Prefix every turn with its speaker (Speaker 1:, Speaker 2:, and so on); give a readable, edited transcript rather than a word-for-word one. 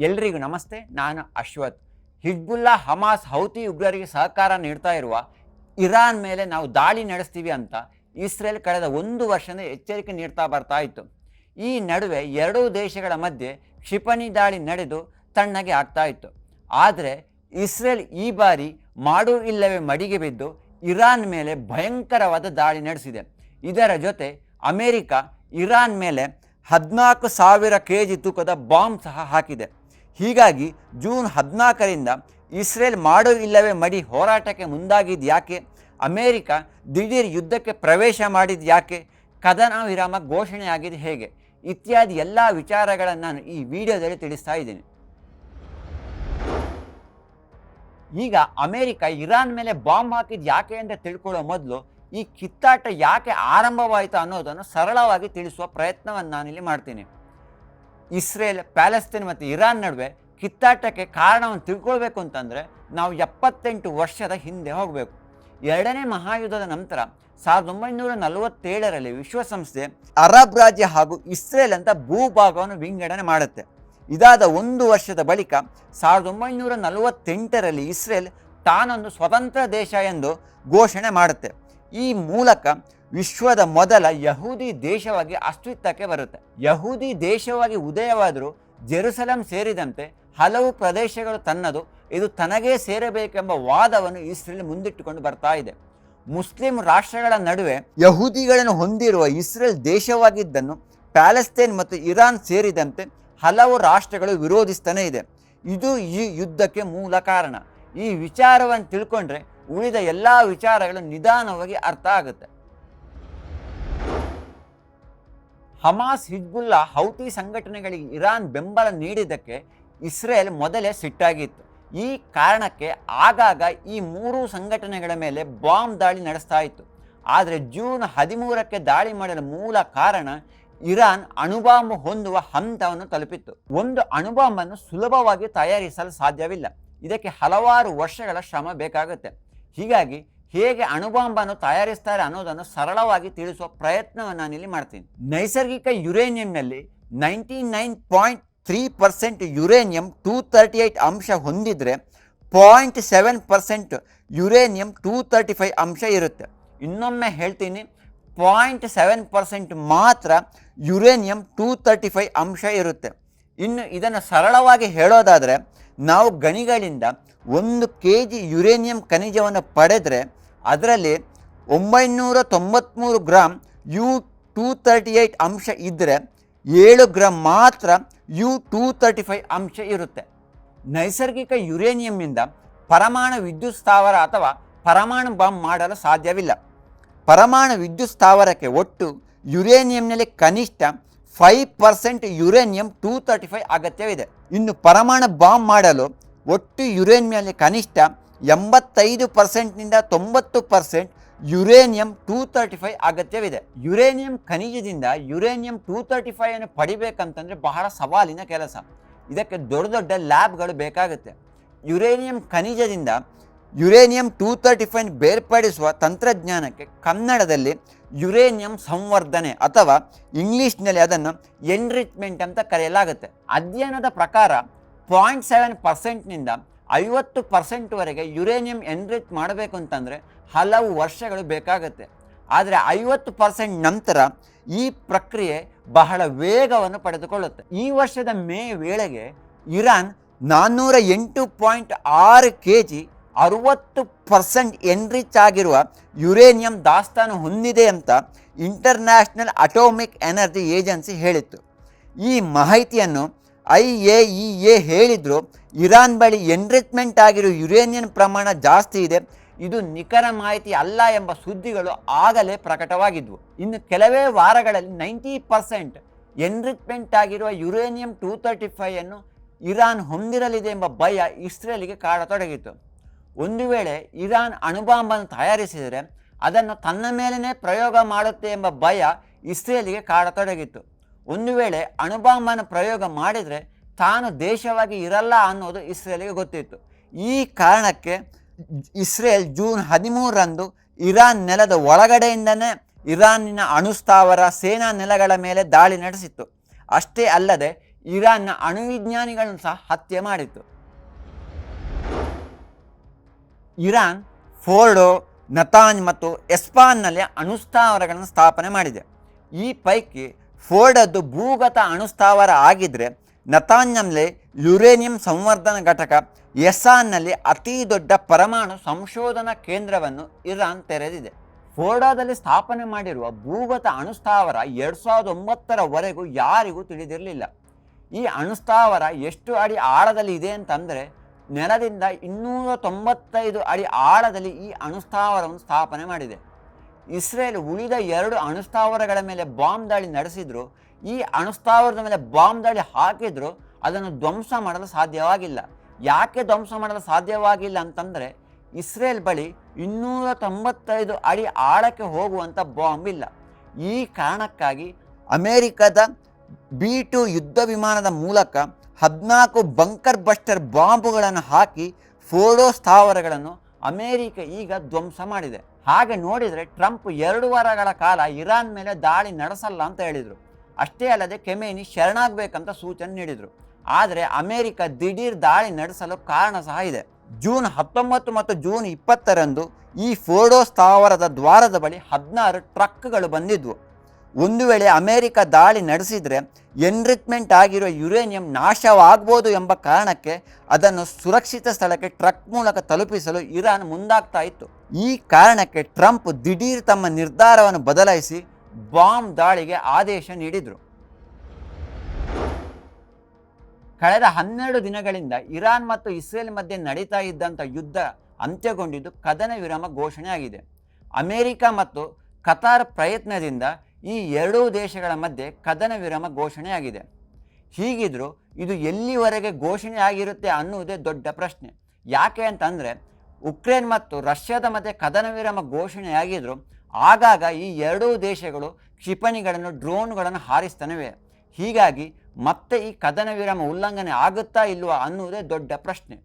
Speaker 1: ಎಲ್ರಿಗೂ ನಮಸ್ತೆ. ನಾನು ಅಶ್ವಥ್. ಹಿಜ್ಬುಲ್ಲಾ, ಹಮಾಸ್, ಹೌತಿ ಉಗ್ರರಿಗೆ ಸಹಕಾರ ನೀಡ್ತಾ ಇರುವ ಇರಾನ್ ಮೇಲೆ ನಾವು ದಾಳಿ ನಡೆಸ್ತೀವಿ ಅಂತ ಇಸ್ರೇಲ್ ಕಳೆದ 1 ವರ್ಷದ ಎಚ್ಚರಿಕೆ ನೀಡ್ತಾ ಬರ್ತಾ ಇತ್ತು. ಈ ನಡುವೆ ಎರಡೂ ದೇಶಗಳ ಮಧ್ಯೆ ಕ್ಷಿಪಣಿ ದಾಳಿ ನಡೆದು ತಣ್ಣಗೆ ಆಗ್ತಾ ಇತ್ತು. ಆದರೆ ಇಸ್ರೇಲ್ ಈ ಬಾರಿ ಮಾಡು ಇಲ್ಲವೇ ಮಡಿಗೆ ಬಿದ್ದು ಇರಾನ್ ಮೇಲೆ ಭಯಂಕರವಾದ ದಾಳಿ ನಡೆಸಿದೆ. ಇದರ ಜೊತೆ ಅಮೆರಿಕ ಇರಾನ್ ಮೇಲೆ 14,000 kg ತೂಕದ ಬಾಂಬ್ ಸಹ ಹಾಕಿದೆ. ಹೀಗಾಗಿ ಜೂನ್ 14ರಿಂದ ಇಸ್ರೇಲ್ ಮಾಡು ಇಲ್ಲವೇ ಮಡಿ ಹೋರಾಟಕ್ಕೆ ಮುಂದಾಗಿದ್ದು ಯಾಕೆ, ಅಮೆರಿಕ ದಿಢೀರ್ ಯುದ್ಧಕ್ಕೆ ಪ್ರವೇಶ ಮಾಡಿದ್ದು ಯಾಕೆ, ಕದನ ವಿರಾಮ ಘೋಷಣೆಯಾಗಿದೆ ಹೇಗೆ ಇತ್ಯಾದಿ ಎಲ್ಲ ವಿಚಾರಗಳನ್ನು ನಾನು ಈ ವಿಡಿಯೋದಲ್ಲಿ ತಿಳಿಸ್ತಾ ಇದ್ದೀನಿ. ಈಗ ಅಮೆರಿಕ ಇರಾನ್ ಮೇಲೆ ಬಾಂಬ್ ಹಾಕಿದ್ದು ಯಾಕೆ ಅಂತ ತಿಳ್ಕೊಳ್ಳೋ ಮೊದಲು ಈ ಕಿತ್ತಾಟ ಯಾಕೆ ಆರಂಭವಾಯಿತು ಅನ್ನೋದನ್ನು ಸರಳವಾಗಿ ತಿಳಿಸುವ ಪ್ರಯತ್ನವನ್ನು ನಾನಿಲ್ಲಿ ಮಾಡ್ತೀನಿ. ಇಸ್ರೇಲ್, ಪ್ಯಾಲೆಸ್ತೈನ್ ಮತ್ತು ಇರಾನ್ ನಡುವೆ ಕಿತ್ತಾಟಕ್ಕೆ ಕಾರಣವನ್ನು ತಿಳ್ಕೊಳ್ಬೇಕು ಅಂತಂದರೆ ನಾವು 78 ವರ್ಷದ ಹಿಂದೆ ಹೋಗಬೇಕು. ಎರಡನೇ ಮಹಾಯುದ್ಧದ ನಂತರ 1947ರಲ್ಲಿ ವಿಶ್ವಸಂಸ್ಥೆ ಅರಬ್ ರಾಜ್ಯ ಹಾಗೂ ಇಸ್ರೇಲ್ ಅಂತ ಭೂಭಾಗವನ್ನು ವಿಂಗಡಣೆ ಮಾಡುತ್ತೆ. ಇದಾದ 1 ವರ್ಷದ ಬಳಿಕ 1948ರಲ್ಲಿ ಇಸ್ರೇಲ್ ತಾನೊಂದು ಸ್ವತಂತ್ರ ದೇಶ ಎಂದು ಘೋಷಣೆ ಮಾಡುತ್ತೆ. ಈ ಮೂಲಕ ವಿಶ್ವದ ಮೊದಲ ಯಹೂದಿ ದೇಶವಾಗಿ ಅಸ್ತಿತ್ವಕ್ಕೆ ಬರುತ್ತೆ. ಯಹೂದಿ ದೇಶವಾಗಿ ಉದಯವಾದರೂ ಜೆರುಸಲಂ ಸೇರಿದಂತೆ ಹಲವು ಪ್ರದೇಶಗಳು ತನ್ನದು, ಇದು ತನಗೇ ಸೇರಬೇಕೆಂಬ ವಾದವನ್ನು ಇಸ್ರೇಲ್ ಮುಂದಿಟ್ಟುಕೊಂಡು ಬರ್ತಾ ಇದೆ. ಮುಸ್ಲಿಂ ರಾಷ್ಟ್ರಗಳ ನಡುವೆ ಯಹೂದಿಗಳನ್ನು ಹೊಂದಿರುವ ಇಸ್ರೇಲ್ ದೇಶವಾಗಿದ್ದನ್ನು ಪ್ಯಾಲೆಸ್ತೈನ್ ಮತ್ತು ಇರಾನ್ ಸೇರಿದಂತೆ ಹಲವು ರಾಷ್ಟ್ರಗಳು ವಿರೋಧಿಸ್ತಾನೆ ಇದೆ. ಇದು ಈ ಯುದ್ಧಕ್ಕೆ ಮೂಲ ಕಾರಣ. ಈ ವಿಚಾರವನ್ನು ತಿಳ್ಕೊಂಡ್ರೆ ಉಳಿದ ಎಲ್ಲ ವಿಚಾರಗಳು ನಿಧಾನವಾಗಿ ಅರ್ಥ ಆಗುತ್ತೆ. ಹಮಾಸ್, ಹಿಜ್ಬುಲ್ಲಾ, ಹೌತಿ ಸಂಘಟನೆಗಳಿಗೆ ಇರಾನ್ ಬೆಂಬಲ ನೀಡಿದ್ದಕ್ಕೆ ಇಸ್ರೇಲ್ ಮೊದಲೇ ಸಿಟ್ಟಾಗಿತ್ತು. ಈ ಕಾರಣಕ್ಕೆ ಆಗಾಗ ಈ 3 ಸಂಘಟನೆಗಳ ಮೇಲೆ ಬಾಂಬ್ ದಾಳಿ ನಡೆಸ್ತಾ ಇತ್ತು. ಆದರೆ ಜೂನ್ 13ಕ್ಕೆ ದಾಳಿ ಮಾಡಲು ಮೂಲ ಕಾರಣ ಇರಾನ್ ಅಣುಬಾಂಬ್ ಹೊಂದುವ ಹಂತವನ್ನು ತಲುಪಿತ್ತು. ಒಂದು ಅಣುಬಾಂಬನ್ನು ಸುಲಭವಾಗಿ ತಯಾರಿಸಲು ಸಾಧ್ಯವಿಲ್ಲ. ಇದಕ್ಕೆ ಹಲವಾರು ವರ್ಷಗಳ ಶ್ರಮ ಬೇಕಾಗುತ್ತೆ. ಹೀಗಾಗಿ ಹೇಗೆ ಅಣುಬಾಂಬನ್ನು ತಯಾರಿಸ್ತಾರೆ ಅನ್ನೋದನ್ನು ಸರಳವಾಗಿ ತಿಳಿಸುವ ಪ್ರಯತ್ನವನ್ನು ನಾನಿಲ್ಲಿ ಮಾಡ್ತೀನಿ. ನೈಸರ್ಗಿಕ ಯುರೇನಿಯಂನಲ್ಲಿ 99.3% ಯುರೇನಿಯಂ 238 ಅಂಶ ಹೊಂದಿದ್ರೆ 0.7% ಯುರೇನಿಯಂ 235 ಅಂಶ ಇರುತ್ತೆ. ಇನ್ನೊಮ್ಮೆ ಹೇಳ್ತೀನಿ, 0.7% ಮಾತ್ರ ಯುರೇನಿಯಂ 235 ಅಂಶ ಇರುತ್ತೆ. ಇನ್ನು ಇದನ್ನು ಸರಳವಾಗಿ ಹೇಳೋದಾದರೆ, ನಾವು ಗಣಿಗಳಿಂದ 1 kg ಯುರೇನಿಯಂ ಖನಿಜವನ್ನು ಪಡೆದರೆ ಅದರಲ್ಲಿ 993 ಗ್ರಾಂ U238 ಅಂಶ ಇದ್ದರೆ 7 ಗ್ರಾಂ ಮಾತ್ರ U235 ಅಂಶ ಇರುತ್ತೆ. ನೈಸರ್ಗಿಕ ಯುರೇನಿಯಂನಿಂದ ಪರಮಾಣು ವಿದ್ಯುತ್ ಸ್ಥಾವರ ಅಥವಾ ಪರಮಾಣು ಬಾಂಬ್ ಮಾಡಲು ಸಾಧ್ಯವಿಲ್ಲ. ಪರಮಾಣು ವಿದ್ಯುತ್ ಸ್ಥಾವರಕ್ಕೆ ಒಟ್ಟು ಯುರೇನಿಯಂನಲ್ಲಿ ಕನಿಷ್ಠ 5% ಯುರೇನಿಯಂ 235 ಅಗತ್ಯವಿದೆ. ಇನ್ನು ಪರಮಾಣು ಬಾಂಬ್ ಮಾಡಲು ಒಟ್ಟು ಯುರೇನಿಯಂನಲ್ಲಿ ಕನಿಷ್ಠ 85%ನಿಂದ 90% ಯುರೇನಿಯಂ 235 ಅಗತ್ಯವಿದೆ. ಯುರೇನಿಯಂ ಖನಿಜದಿಂದ ಯುರೇನಿಯಂ 235 ಅನ್ನು ಪಡಿಬೇಕಂತಂದರೆ ಬಹಳ ಸವಾಲಿನ ಕೆಲಸ. ಇದಕ್ಕೆ ದೊಡ್ಡ ದೊಡ್ಡ ಲ್ಯಾಬ್ಗಳು ಬೇಕಾಗುತ್ತೆ. ಯುರೇನಿಯಂ ಖನಿಜದಿಂದ ಯುರೇನಿಯಂ 235 ಬೇರ್ಪಡಿಸುವ ತಂತ್ರಜ್ಞಾನಕ್ಕೆ ಕನ್ನಡದಲ್ಲಿ ಯುರೇನಿಯಂ ಸಂವರ್ಧನೆ ಅಥವಾ ಇಂಗ್ಲೀಷ್ನಲ್ಲಿ ಅದನ್ನು ಎನ್ರಿಚ್ಮೆಂಟ್ ಅಂತ ಕರೆಯಲಾಗುತ್ತೆ. ಅಧ್ಯಯನದ ಪ್ರಕಾರ 0.7%ನಿಂದ 50%ವರೆಗೆ ಯುರೇನಿಯಂ ಎನ್ರಿಚ್ ಮಾಡಬೇಕು ಅಂತಂದರೆ ಹಲವು ವರ್ಷಗಳು ಬೇಕಾಗುತ್ತೆ. ಆದರೆ 50% ನಂತರ ಈ ಪ್ರಕ್ರಿಯೆ ಬಹಳ ವೇಗವನ್ನು ಪಡೆದುಕೊಳ್ಳುತ್ತೆ. ಈ ವರ್ಷದ ಮೇ ವೇಳೆಗೆ ಇರಾನ್ 408.6 kg 60% ಎನ್ರಿಚ್ ಆಗಿರುವ ಯುರೇನಿಯಂ ದಾಸ್ತಾನು ಹೊಂದಿದೆ ಅಂತ ಇಂಟರ್ನ್ಯಾಷನಲ್ ಅಟೋಮಿಕ್ ಎನರ್ಜಿ ಏಜೆನ್ಸಿ ಹೇಳಿತ್ತು. ಈ ಮಾಹಿತಿಯನ್ನು IAEA ಹೇಳಿದ್ರು ಇರಾನ್ ಬಳಿ ಎನ್ರಿಚ್ಮೆಂಟ್ ಆಗಿರೋ ಯುರೇನಿಯಂ ಪ್ರಮಾಣ ಜಾಸ್ತಿ ಇದೆ, ಇದು ನಿಖರ ಮಾಹಿತಿ ಅಲ್ಲ ಎಂಬ ಸುದ್ದಿಗಳು ಆಗಲೇ ಪ್ರಕಟವಾಗಿದ್ವು. ಇನ್ನು ಕೆಲವೇ ವಾರಗಳಲ್ಲಿ 90% ಎನ್ರಿಚ್ಮೆಂಟ್ ಆಗಿರುವ ಯುರೇನಿಯಂ 235 ಅನ್ನು ಇರಾನ್ ಹೊಂದಿರಲಿದೆ ಎಂಬ ಭಯ ಇಸ್ರೇಲಿಗೆ ಕಾಡತೊಡಗಿತು. ಒಂದು ವೇಳೆ ಇರಾನ್ ಅಣುಬಾಂಬನ್ನು ತಯಾರಿಸಿದರೆ ಅದನ್ನು ತನ್ನ ಮೇಲೇ ಪ್ರಯೋಗ ಮಾಡುತ್ತೆ ಎಂಬ ಭಯ ಇಸ್ರೇಲಿಗೆ ಕಾಡತೊಡಗಿತ್ತು. ಒಂದು ವೇಳೆ ಅಣುಬಾಂಬನ್ನು ಪ್ರಯೋಗ ಮಾಡಿದರೆ ತಾನು ದೇಶವಾಗಿ ಇರಲ್ಲ ಅನ್ನೋದು ಇಸ್ರೇಲಿಗೆ ಗೊತ್ತಿತ್ತು. ಈ ಕಾರಣಕ್ಕೆ ಇಸ್ರೇಲ್ ಜೂನ್ 13ರಂದು ಇರಾನ್ ನೆಲದ ಒಳಗಡೆಯಿಂದನೇ ಇರಾನಿನ ಅಣುಸ್ಥಾವರ, ಸೇನಾ ನೆಲೆಗಳ ಮೇಲೆ ದಾಳಿ ನಡೆಸಿತ್ತು. ಅಷ್ಟೇ ಅಲ್ಲದೆ ಇರಾನ್ನ ಅಣುವಿಜ್ಞಾನಿಗಳನ್ನು ಸಹ ಹತ್ಯೆ ಮಾಡಿತು. ಇರಾನ್ ಫೋರ್ಡೋ, ನತಾಂಜ್ ಮತ್ತು ಎಸ್ಫಾನ್ನಲ್ಲಿ ಅಣುಸ್ಥಾವರಗಳನ್ನು ಸ್ಥಾಪನೆ ಮಾಡಿದೆ. ಈ ಪೈಕಿ ಫೋರ್ಡದ್ದು ಭೂಗತ ಅಣುಸ್ಥಾವರ ಆಗಿದ್ದರೆ ನತಾಂಜ್ನಲ್ಲಿ ಯುರೇನಿಯಂ ಸಂವರ್ಧನ ಘಟಕ, ಎಸ್ಸಾನ್ನಲ್ಲಿ ಅತಿ ದೊಡ್ಡ ಪರಮಾಣು ಸಂಶೋಧನಾ ಕೇಂದ್ರವನ್ನು ಇರಾನ್ ತೆರೆದಿದೆ. ಫೋರ್ಡೋದಲ್ಲಿ ಸ್ಥಾಪನೆ ಮಾಡಿರುವ ಭೂಗತ ಅಣುಸ್ಥಾವರ 2009ರವರೆಗೂ ಯಾರಿಗೂ ತಿಳಿದಿರಲಿಲ್ಲ. ಈ ಅಣುಸ್ಥಾವರ ಎಷ್ಟು ಅಡಿ ಆಳದಲ್ಲಿ ಇದೆ ಅಂತಂದರೆ ನೆಲದಿಂದ 295 ಅಡಿ ಆಳದಲ್ಲಿ ಈ ಅಣುಸ್ಥಾವರವನ್ನು ಸ್ಥಾಪನೆ ಮಾಡಿದೆ. ಇಸ್ರೇಲ್ ಉಳಿದ 2 ಅಣುಸ್ಥಾವರಗಳ ಮೇಲೆ ಬಾಂಬ್ ದಾಳಿ ನಡೆಸಿದ್ರು. ಈ ಅಣುಸ್ಥಾವರದ ಮೇಲೆ ಬಾಂಬ್ ದಾಳಿ ಹಾಕಿದ್ರು ಅದನ್ನು ಧ್ವಂಸ ಮಾಡಲು ಸಾಧ್ಯವಾಗಿಲ್ಲ. ಯಾಕೆ ಧ್ವಂಸ ಮಾಡಲು ಸಾಧ್ಯವಾಗಿಲ್ಲ ಅಂತಂದರೆ ಇಸ್ರೇಲ್ ಬಳಿ 295 ಅಡಿ ಆಳಕ್ಕೆ ಹೋಗುವಂಥ ಬಾಂಬ್ ಇಲ್ಲ. ಈ ಕಾರಣಕ್ಕಾಗಿ ಅಮೇರಿಕದ B-2 ಯುದ್ಧ ವಿಮಾನದ ಮೂಲಕ 14 ಬಂಕರ್ ಬಸ್ಟರ್ ಬಾಂಬುಗಳನ್ನು ಹಾಕಿ ಫೋರ್ಡೋ ಸ್ಥಾವರಗಳನ್ನು ಅಮೇರಿಕ ಈಗ ಧ್ವಂಸ ಮಾಡಿದೆ. ಹಾಗೆ ನೋಡಿದರೆ ಟ್ರಂಪ್ 2 ವಾರಗಳ ಕಾಲ ಇರಾನ್ ಮೇಲೆ ದಾಳಿ ನಡೆಸಲ್ಲ ಅಂತ ಹೇಳಿದರು. ಅಷ್ಟೇ ಅಲ್ಲದೆ ಖಮೇನಿ ಶರಣಾಗಬೇಕಂತ ಸೂಚನೆ ನೀಡಿದರು. ಆದರೆ ಅಮೇರಿಕ ದಿಢೀರ್ ದಾಳಿ ನಡೆಸಲು ಕಾರಣ ಸಹ ಇದೆ. ಜೂನ್ 19 ಮತ್ತು ಜೂನ್ 20ರಂದು ಈ ಫೋರ್ಡೋ ಸ್ಥಾವರದ ದ್ವಾರದ ಬಳಿ 16 ಟ್ರಕ್ಗಳು ಬಂದಿದ್ವು. ಒಂದು ವೇಳೆ ಅಮೇರಿಕ ದಾಳಿ ನಡೆಸಿದರೆ ಎನ್ರಿಚ್ಮೆಂಟ್ ಆಗಿರುವ ಯುರೇನಿಯಂ ನಾಶವಾಗ್ಬೋದು ಎಂಬ ಕಾರಣಕ್ಕೆ ಅದನ್ನು ಸುರಕ್ಷಿತ ಸ್ಥಳಕ್ಕೆ ಟ್ರಕ್ ಮೂಲಕ ತಲುಪಿಸಲು ಇರಾನ್ ಮುಂದಾಗ್ತಾ ಇತ್ತು. ಈ ಕಾರಣಕ್ಕೆ ಟ್ರಂಪ್ ದಿಢೀರ್ ತಮ್ಮ ನಿರ್ಧಾರವನ್ನು ಬದಲಾಯಿಸಿ ಬಾಂಬ್ ದಾಳಿಗೆ ಆದೇಶ ನೀಡಿದರು. ಕಳೆದ 12 ದಿನಗಳಿಂದ ಇರಾನ್ ಮತ್ತು ಇಸ್ರೇಲ್ ಮಧ್ಯೆ ನಡೀತಾ ಇದ್ದಂಥ ಯುದ್ಧ ಅಂತ್ಯಗೊಂಡಿದ್ದು ಕದನ ವಿರಾಮ ಘೋಷಣೆಯಾಗಿದೆ. ಅಮೇರಿಕ ಮತ್ತು ಕತಾರ್ ಪ್ರಯತ್ನದಿಂದ ಈ 2 ದೇಶಗಳ ಮಧ್ಯೆ ಕದನ ವಿರಾಮ ಘೋಷಣೆಯಾಗಿದೆ. ಹೀಗಿದ್ರೂ ಇದು ಎಲ್ಲಿವರೆಗೆ ಘೋಷಣೆ ಆಗಿರುತ್ತೆ ಅನ್ನುವುದೇ ದೊಡ್ಡ ಪ್ರಶ್ನೆ. ಯಾಕೆ ಅಂತಂದರೆ ಉಕ್ರೇನ್ ಮತ್ತು ರಷ್ಯಾದ ಮಧ್ಯೆ ಕದನ ವಿರಾಮ ಘೋಷಣೆಯಾಗಿದ್ರು ಆಗಾಗ ಈ 2 ದೇಶಗಳು ಕ್ಷಿಪಣಿಗಳನ್ನು, ಡ್ರೋನ್ಗಳನ್ನು ಹಾರಿಸ್ತಾನಿವೆ. ಹೀಗಾಗಿ ಮತ್ತೆ ಈ ಕದನ ವಿರಾಮ ಉಲ್ಲಂಘನೆ ಆಗುತ್ತಾ ಇಲ್ವಾ ಅನ್ನುವುದೇ ದೊಡ್ಡ ಪ್ರಶ್ನೆ.